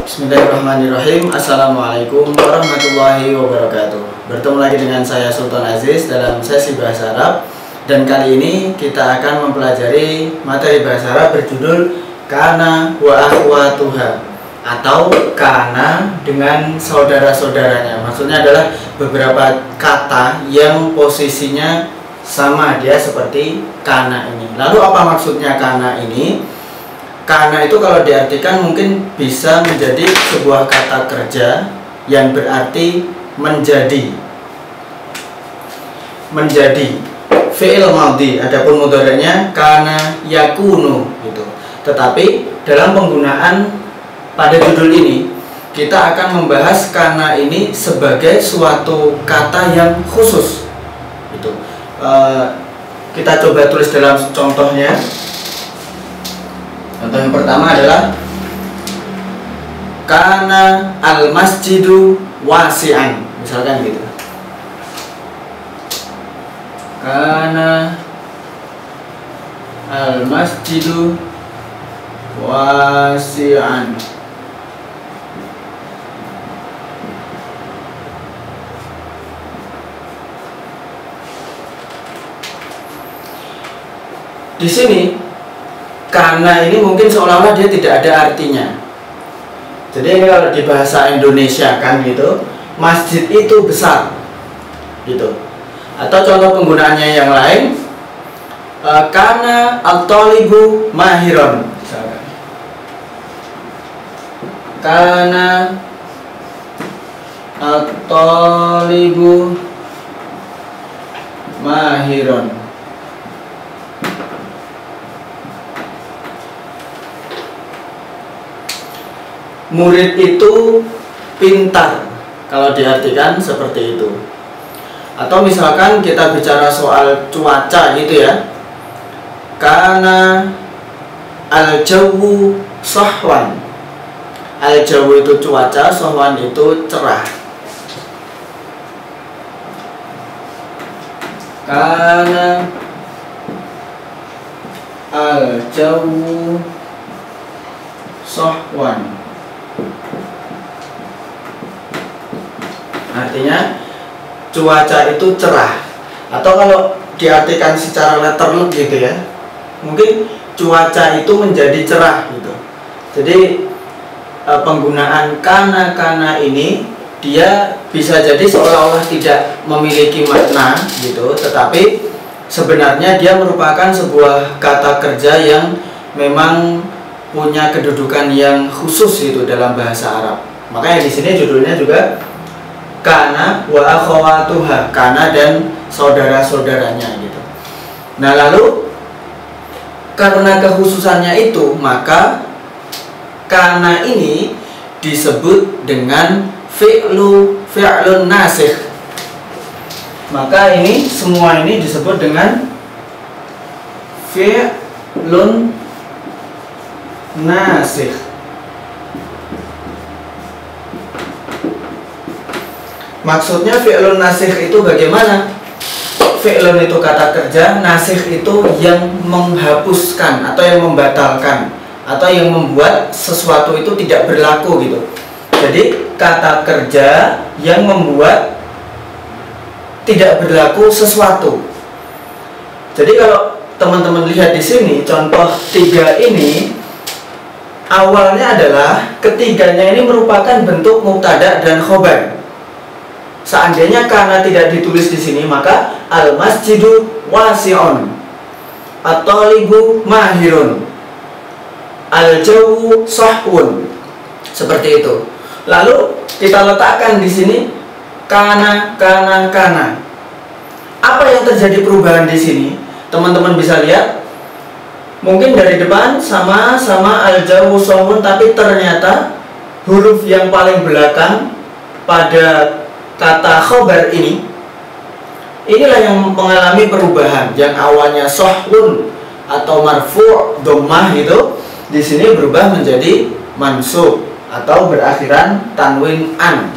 Bismillahirrahmanirrahim. Assalamualaikum warahmatullahi wabarakatuh. Bertemu lagi dengan saya Sultan Aziz dalam sesi bahasa Arab. Dan kali ini kita akan mempelajari materi bahasa Arab berjudul Kana wa akhwatuha, atau kana dengan saudara-saudaranya. Maksudnya adalah beberapa kata yang posisinya sama dia seperti kana ini. Lalu apa maksudnya kana ini? Kana itu kalau diartikan mungkin bisa menjadi sebuah kata kerja yang berarti menjadi. Menjadi fi'il madhi, adapun mudhari'nya kana yakunu gitu. Tetapi dalam penggunaan pada judul ini kita akan membahas kana ini sebagai suatu kata yang khusus gitu. Kita coba tulis dalam contohnya. Contoh yang pertama adalah kana al-masjidu wasi'an, misalkan gitu. Kana al-masjidu wasi'an. Di sini karena ini mungkin seolah-olah dia tidak ada artinya. Jadi ini kalau di bahasa Indonesia kan gitu, masjid itu besar gitu. Atau contoh penggunaannya yang lain, kana at-talibu mahiron, misalkan. Kana at-talibu mahiron. Murid itu pintar, kalau diartikan seperti itu. Atau misalkan kita bicara soal cuaca gitu ya, kana al-jawu sahwan. Al-jawu itu cuaca, sahwan itu cerah. Kana al-jawu sahwan, artinya cuaca itu cerah. Atau kalau diartikan secara letterlek gitu ya, mungkin cuaca itu menjadi cerah gitu. Jadi penggunaan kana ini dia bisa jadi seolah-olah tidak memiliki makna gitu, tetapi sebenarnya dia merupakan sebuah kata kerja yang memang punya kedudukan yang khusus gitu dalam bahasa Arab. Makanya di sini judulnya juga kana wa akhwatuha, kana dan saudara-saudaranya gitu. Nah, lalu karena kekhususannya itu, maka kana ini disebut dengan fi'lun nasikh. Maka ini semua ini disebut dengan fi'lun nasikh. Maksudnya fi'lun nasikh itu bagaimana? Fi'lun itu kata kerja, nasikh itu yang menghapuskan atau yang membatalkan atau yang membuat sesuatu itu tidak berlaku gitu. Jadi kata kerja yang membuat tidak berlaku sesuatu. Jadi kalau teman-teman lihat di sini contoh 3 ini, awalnya adalah ketiganya ini merupakan bentuk mubtada dan khobar. Seandainya kana tidak ditulis di sini, maka al-masjidu wasi'un, at-talibu mahirun, al-jawu sahwun. Seperti itu. Lalu kita letakkan di sini kana. Apa yang terjadi perubahan di sini? Teman-teman bisa lihat. Mungkin dari depan sama-sama al-jawu sahwun, tapi ternyata huruf yang paling belakang pada kata khobar inilah yang mengalami perubahan. Yang awalnya sahwun atau marfu' dhammah itu di sini berubah menjadi mansub atau berakhiran tanwin an.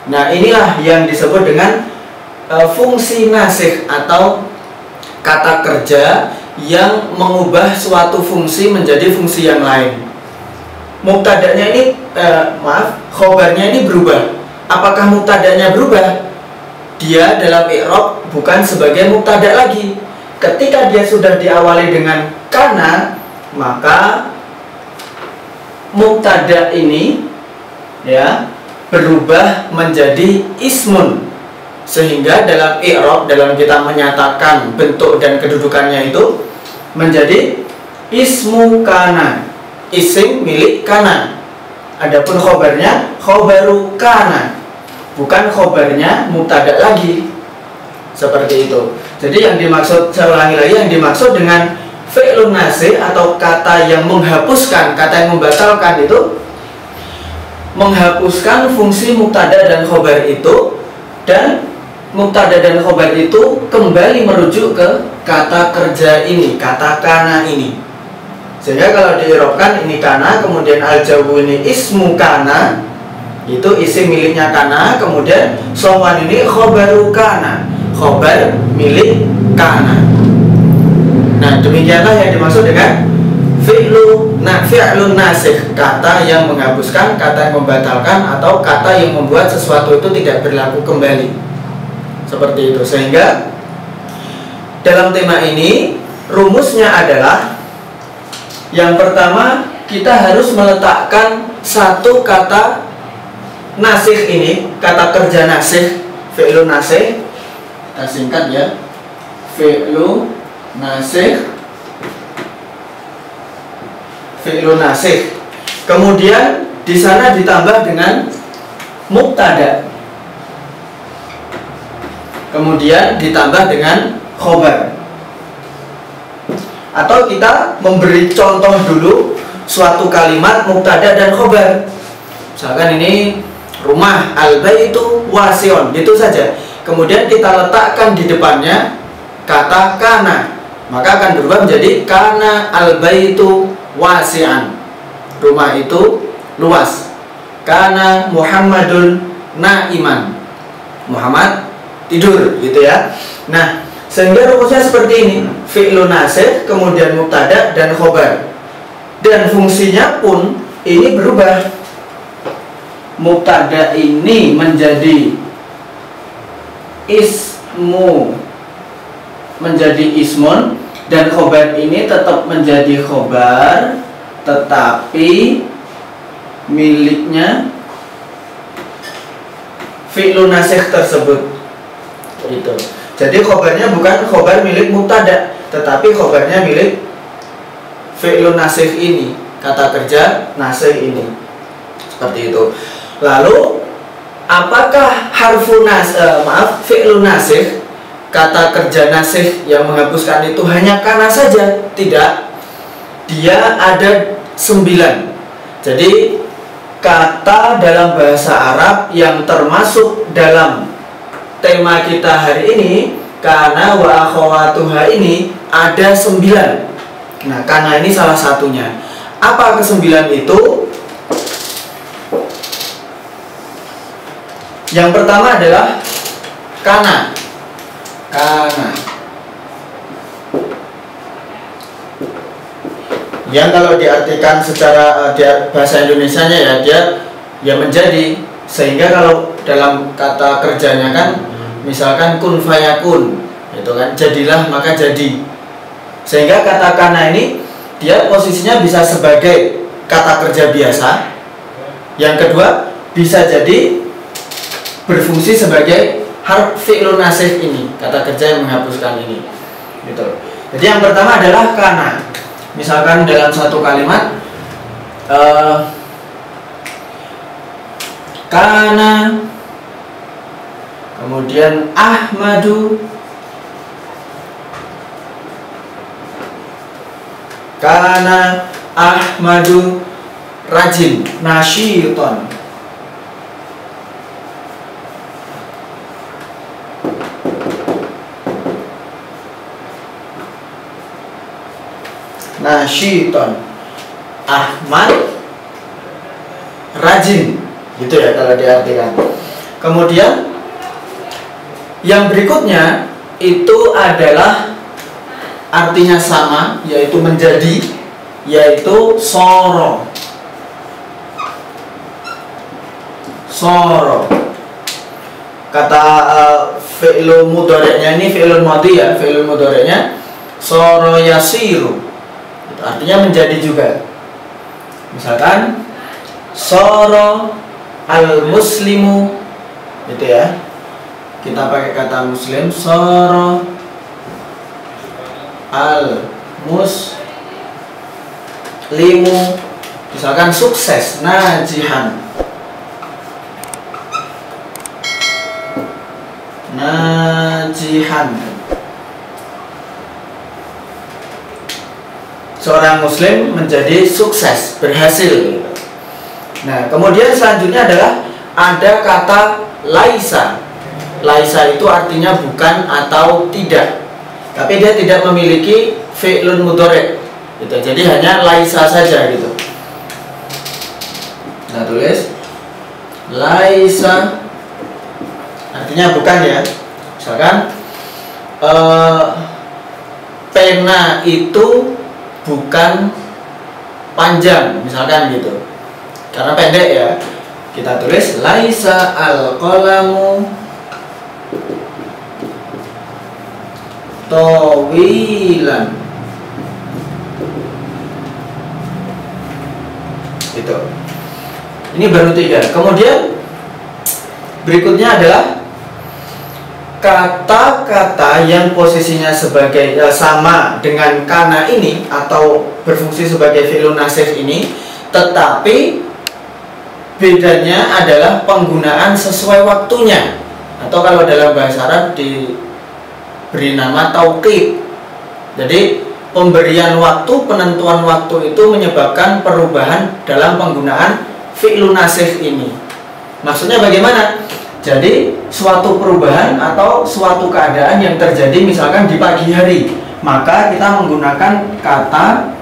Nah, inilah yang disebut dengan fungsi nasikh atau kata kerja yang mengubah suatu fungsi menjadi fungsi yang lain. mubtada'nya ini khobarnya ini berubah. Apakah mubtada'nya berubah? Dia dalam i'rab bukan sebagai mubtada' lagi. Ketika dia sudah diawali dengan kana, maka mubtada' ini ya berubah menjadi ismun, sehingga dalam i'rab, dalam kita menyatakan bentuk dan kedudukannya itu menjadi ismu kana, isim milik kana. Adapun khobarnya khobaru kana, bukan khobarnya mubtada lagi. Seperti itu. Jadi yang dimaksud, saya ulangi lagi, yang dimaksud dengan fi'lun nasih atau kata yang menghapuskan, kata yang membatalkan itu menghapuskan fungsi mubtada dan khobar itu, dan mubtada dan khobar itu kembali merujuk ke kata kerja ini, kata kana ini. Sehingga kalau diirobkan ini kana, kemudian al-jawu ini ismu kana, itu isim miliknya kana, kemudian sowan ini khobaru kana, khobar milik kana. Nah, demikianlah yang dimaksud dengan fi'lun nasih, kata yang menghapuskan, kata yang membatalkan, atau kata yang membuat sesuatu itu tidak berlaku kembali. Seperti itu. Sehingga dalam tema ini rumusnya adalah, yang pertama kita harus meletakkan satu kata nasih ini, kata kerja nasih, fi'lun nasih, kita singkat ya, fi'lun nasih, fi'lun nasih. Kemudian di sana ditambah dengan mubtada, kemudian ditambah dengan khobar. Atau kita memberi contoh dulu suatu kalimat mubtada dan khobar. Misalkan ini rumah, al-baitu wasi'un, gitu saja. Kemudian kita letakkan di depannya kata kana, maka akan berubah menjadi kana al-baitu wasi'an, rumah itu luas. Kana Muhammadun na'iman, Muhammad tidur, gitu ya. Nah, sehingga rumusnya seperti ini, fi'lun nasih, kemudian mubtada dan khobar. Dan fungsinya pun ini berubah. Mubtada ini menjadi ismu, menjadi ismun, dan khobar ini tetap menjadi khobar, tetapi miliknya fi'lun nasih tersebut. Itu. Jadi khobarnya bukan khobar milik mubtada, tetapi khobarnya milik fi'lun nasih ini, kata kerja nasih ini. Seperti itu. Lalu apakah fi'lun nasih, kata kerja nasih yang menghapuskan itu hanya kana saja? Tidak. Dia ada 9. Jadi kata dalam bahasa Arab yang termasuk dalam tema kita hari ini, kana wa akhawatuha, ini ada 9. Nah, kana ini salah satunya. Apa ke-9 itu? Yang pertama adalah kana. Kana. Yang kalau diartikan secara bahasa Indonesianya ya, dia ya menjadi. Sehingga kalau dalam kata kerjanya kan, misalkan kun fayakun, itu kan, jadilah maka jadi. Sehingga kata kana ini dia posisinya bisa sebagai kata kerja biasa. Yang kedua, bisa jadi berfungsi sebagai harf fi'lun nasih ini, kata kerja yang menghapuskan ini, gitu. Jadi yang pertama adalah kana. Misalkan dalam satu kalimat, kana, kemudian Ahmadu, kana Ahmadu rajin, nasyiton. Nasyiton, Ahmad rajin, gitu ya kalau diartikan. Kemudian yang berikutnya itu adalah artinya sama, yaitu menjadi, yaitu soro. soro. Kata fi'lul mudhari'nya ini fi'lul madhi ya, fi'lul mudhari'nya soro yasiru. Itu artinya menjadi juga. Misalkan soro al muslimu, gitu ya. Kita pakai kata muslim, soro al muslimu. Misalkan sukses, najihan. Najihan. Seorang muslim menjadi sukses, berhasil. Nah, kemudian selanjutnya adalah ada kata laisa. Laisa itu artinya bukan atau tidak. Tapi dia tidak memiliki fi'lun mudhari'. Gitu. Jadi hanya laisa saja gitu. Nah, tulis laisa artinya bukan ya. Misalkan pena itu bukan panjang, misalkan gitu. Karena pendek ya. Kita tulis laisa al-qalamu tawilan. Itu. Ini baru 3. Kemudian berikutnya adalah kata-kata yang posisinya sebagai sama dengan kana ini atau berfungsi sebagai fi'lun nasih ini, tetapi bedanya adalah penggunaan sesuai waktunya, atau kalau dalam bahasa Arab diberi nama tauqid. Jadi pemberian waktu, penentuan waktu itu menyebabkan perubahan dalam penggunaan fi'lun nasih ini. Maksudnya bagaimana? Jadi suatu perubahan atau suatu keadaan yang terjadi misalkan di pagi hari, maka kita menggunakan kata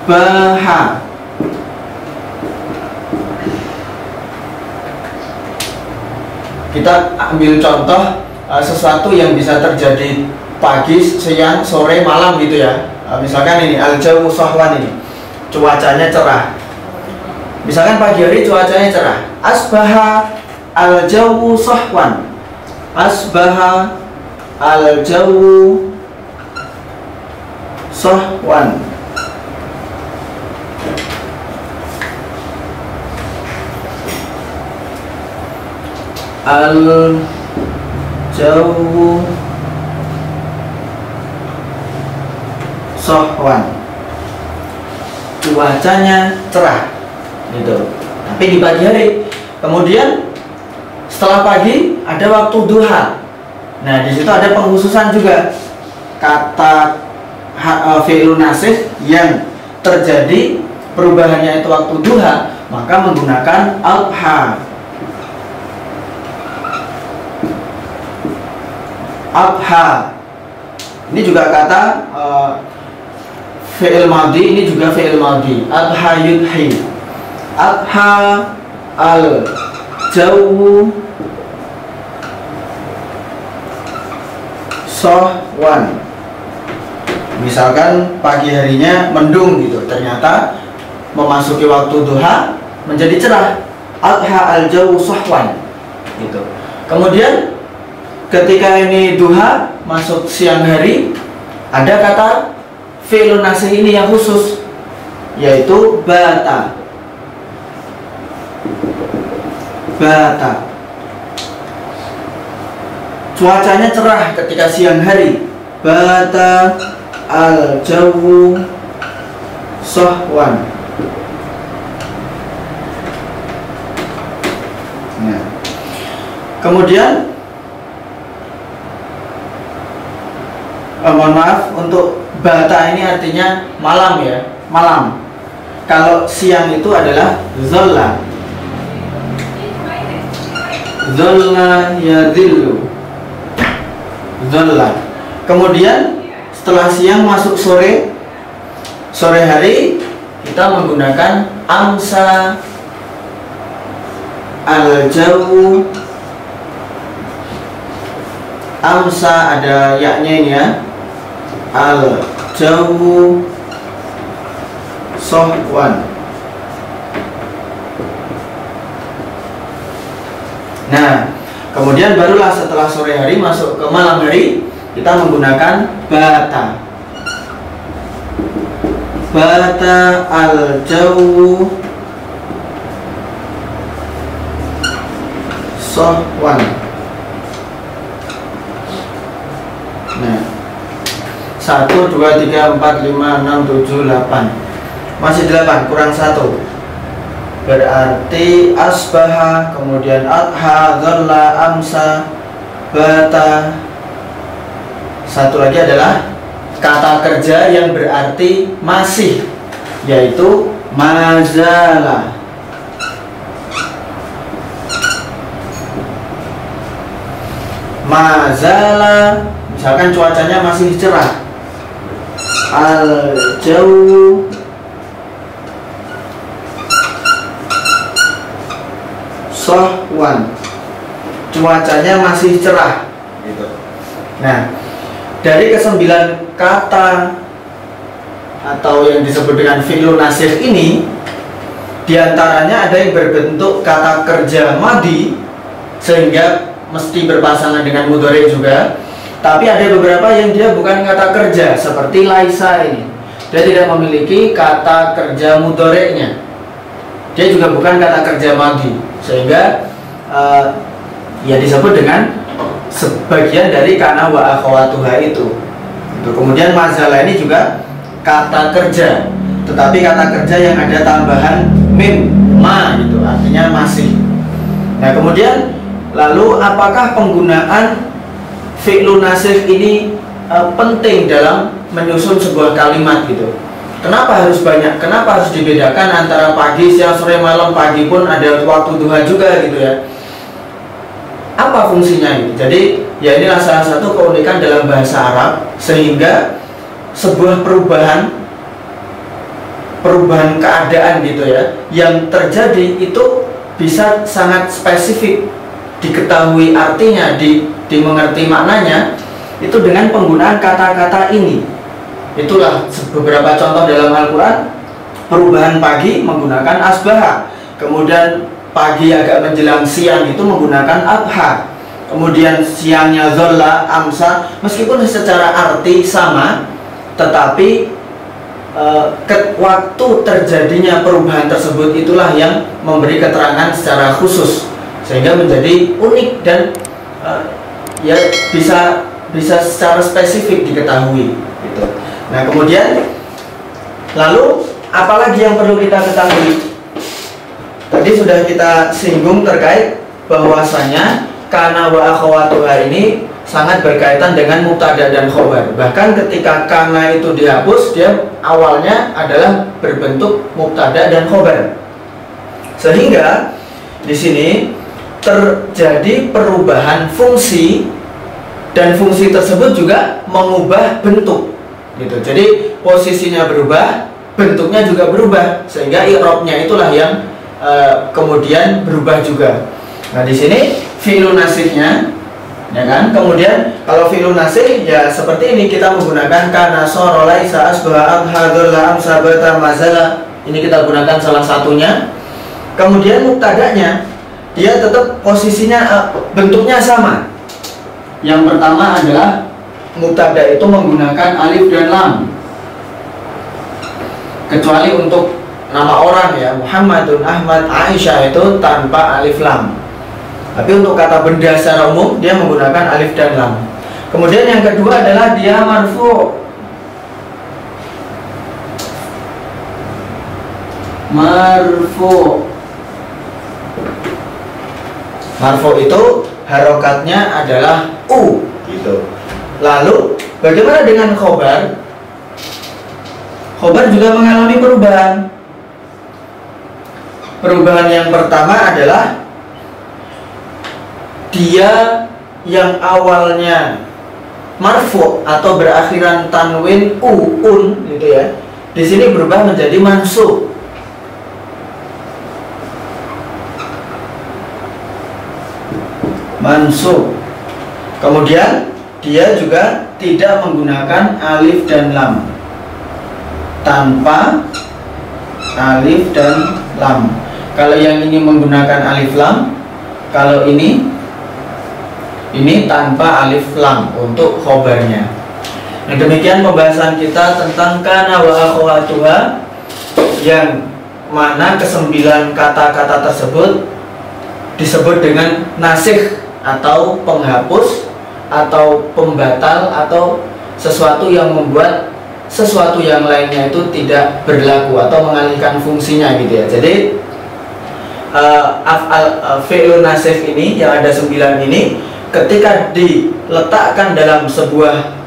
asbaha. Kita ambil contoh sesuatu yang bisa terjadi pagi, siang, sore, malam gitu ya. Misalkan ini al-jawu sahwan, ini cuacanya cerah. Misalkan pagi hari cuacanya cerah, asbaha al-jawu sahwan. Asbaha al-jawu sahwan. Al-jawu sahwan. Cuacanya cerah. Gitu. Tapi di pagi hari. Kemudian setelah pagi ada waktu duha. Nah, di situ ada pengkhususan juga kata fi'lun nasih yang terjadi perubahannya itu waktu duha, maka menggunakan adha. Adha. Ini juga kata fi'il madhi, ini juga fi'il madhi. Adha yudhi. Adha al-jawu sahwan. Misalkan pagi harinya mendung gitu, ternyata memasuki waktu duha menjadi cerah. Adha al-jawu sahwan gitu. Kemudian ketika ini duha masuk siang hari, ada kata fi'lun nasih ini yang khusus, yaitu bata. Bata. Cuacanya cerah ketika siang hari. Bata al-jawu sahwan. Nah. Kemudian mohon maaf, untuk bata ini artinya malam ya, malam. Kalau siang itu adalah zolla. Zolla yadhillu. Zolla. Kemudian setelah siang masuk sore, sore hari kita menggunakan amsa al-jawu. Amsa ada yaknya ini ya. Al-jawu sahwan. Nah, kemudian barulah setelah sore hari masuk ke malam hari, kita menggunakan bata. Bata al-jawu sahwan. Nah, 1, 2, 3, 4, 5, 6, 7, 8. Masih 8, kurang 1. Berarti asbaha, kemudian adha, dhalla, amsa, bata. Satu lagi adalah kata kerja yang berarti masih, yaitu mazala. Mazala, misalkan cuacanya masih cerah. Al-jawu sahwan, cuacanya masih cerah gitu. Nah, dari ke-9 kata atau yang disebut dengan fi'lun nasih ini, diantaranya ada yang berbentuk kata kerja madi sehingga mesti berpasangan dengan mudhari juga. Tapi ada beberapa yang dia bukan kata kerja, seperti laisa ini. Dia tidak memiliki kata kerja mudhari'nya. Dia juga bukan kata kerja madi, sehingga ya disebut dengan sebagian dari kana wa akhawatuha itu. Kemudian mazalah ini juga kata kerja, tetapi kata kerja yang ada tambahan mim, ma gitu, artinya masih. Nah, kemudian lalu apakah penggunaan fi'lun nasih ini penting dalam menyusun sebuah kalimat gitu? Kenapa harus banyak? Kenapa harus dibedakan antara pagi, siang, sore, malam? Pagi pun ada waktu duha juga gitu ya. Apa fungsinya ini? Jadi ya inilah salah satu keunikan dalam bahasa Arab, sehingga sebuah perubahan keadaan gitu ya yang terjadi itu bisa sangat spesifik, diketahui artinya, dimengerti maknanya itu dengan penggunaan kata-kata ini. Itulah beberapa contoh dalam Al-Quran. Perubahan pagi menggunakan asbaha, kemudian pagi agak menjelang siang itu menggunakan adha, kemudian siangnya dhalla, amsa. Meskipun secara arti sama, tetapi waktu terjadinya perubahan tersebut itulah yang memberi keterangan secara khusus, sehingga menjadi unik dan ya bisa secara spesifik diketahui gitu. Nah, kemudian lalu apalagi yang perlu kita ketahui? Tadi sudah kita singgung terkait bahwasanya kana wa akhawatuha ini sangat berkaitan dengan mubtada dan khobar. Bahkan ketika kana itu dihapus, dia awalnya adalah berbentuk mubtada dan khobar. Sehingga di sini terjadi perubahan fungsi, dan fungsi tersebut juga mengubah bentuk gitu. Jadi posisinya berubah, bentuknya juga berubah, sehingga i'rabnya itulah yang kemudian berubah juga. Nah, di sini fi'lun nasihnya, ya kan? Kemudian kalau fi'lun nasih ya seperti ini, kita menggunakan kana, sara, laisa, asbaha, adha, dhalla, amsa, bata, mazala. Ini kita gunakan salah satunya. Kemudian mubtada'nya dia tetap posisinya, bentuknya sama. Yang pertama adalah mubtada itu menggunakan alif dan lam, kecuali untuk nama orang ya, Muhammadun, Ahmad, Aisyah itu tanpa alif lam. Tapi untuk kata benda secara umum dia menggunakan alif dan lam. Kemudian yang kedua adalah dia marfu. Marfu itu harokatnya adalah u gitu. Lalu bagaimana dengan khobar? Khobar juga mengalami perubahan. Perubahan yang pertama adalah dia yang awalnya marfu atau berakhiran tanwin un gitu ya, di sini berubah menjadi mansub. Kemudian dia juga tidak menggunakan alif dan lam, tanpa alif dan lam. Kalau yang ini menggunakan alif lam, Kalau ini tanpa alif lam untuk khobarnya. Nah, demikian pembahasan kita tentang kana wa akhawatuha, yang mana kesembilan kata-kata tersebut disebut dengan nasikh atau penghapus atau pembatal atau sesuatu yang membuat sesuatu yang lainnya itu tidak berlaku atau mengalihkan fungsinya gitu ya. Jadi fi'lun nasikh ini yang ada 9 ini ketika diletakkan dalam sebuah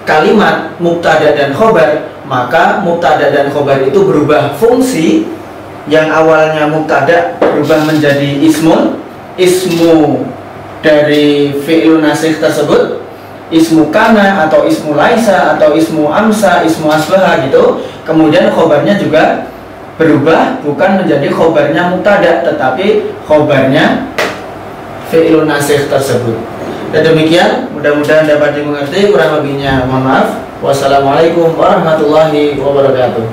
kalimat mubtada dan khobar, maka mubtada dan khobar itu berubah fungsi. Yang awalnya mubtada berubah menjadi ismu dari fi'lun nasikh tersebut, ismu kana atau ismu laisa atau ismu amsa, ismu asbaha gitu. Kemudian khobarnya juga berubah, bukan menjadi khobarnya mubtada tetapi khobarnya fi'lun nasikh tersebut. Dan demikian, mudah-mudahan dapat dimengerti. Kurang lebihnya mohon maaf. Wassalamualaikum warahmatullahi wabarakatuh.